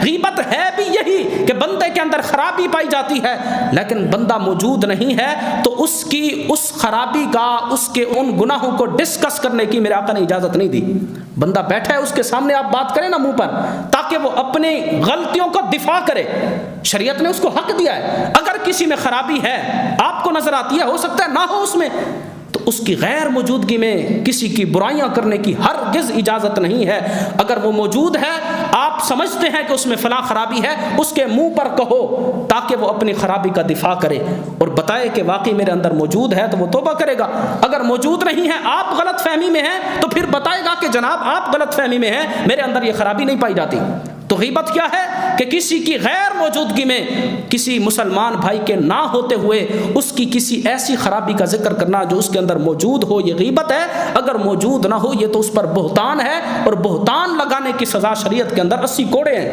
गीबत है भी यही कि बंदे के अंदर खराबी पाई जाती है, लेकिन बंदा मौजूद नहीं है तो उसकी उस खराबी का, उसके उन गुनाहों को डिस्कस करने की मेरे आका ने इजाजत नहीं दी। बंदा बैठा है, उसके सामने आप बात करें ना मुंह पर, ताकि वो अपनी गलतियों को दिफा करे। शरीयत ने उसको हक दिया है। अगर किसी में खराबी है, आपको नजर आती है, हो सकता है ना हो उसमें, तो उसकी गैर मौजूदगी में किसी की बुराइयां करने की हरगिज इजाजत नहीं है। अगर वो मौजूद है, आप समझते हैं कि उसमें फला खराबी है, उसके मुंह पर कहो ताकि वो अपनी खराबी का दिफा करे और बताए कि वाकई मेरे अंदर मौजूद है, तो वो तौबा करेगा। अगर मौजूद नहीं है, आप गलत फहमी में हैं, तो फिर बताएगा कि जनाब आप गलत फहमी में हैं, मेरे अंदर ये खराबी नहीं पाई जाती। तो गीबत क्या है कि किसी की गैर मौजूदगी में, किसी मुसलमान भाई के ना होते हुए उसकी किसी ऐसी खराबी का जिक्र करना जो उसके अंदर मौजूद हो, ये गीबत है। अगर मौजूद ना हो, ये तो उस पर बुहतान है, और बुहतान लगाने की सजा शरीयत के अंदर 80 कोड़े हैं।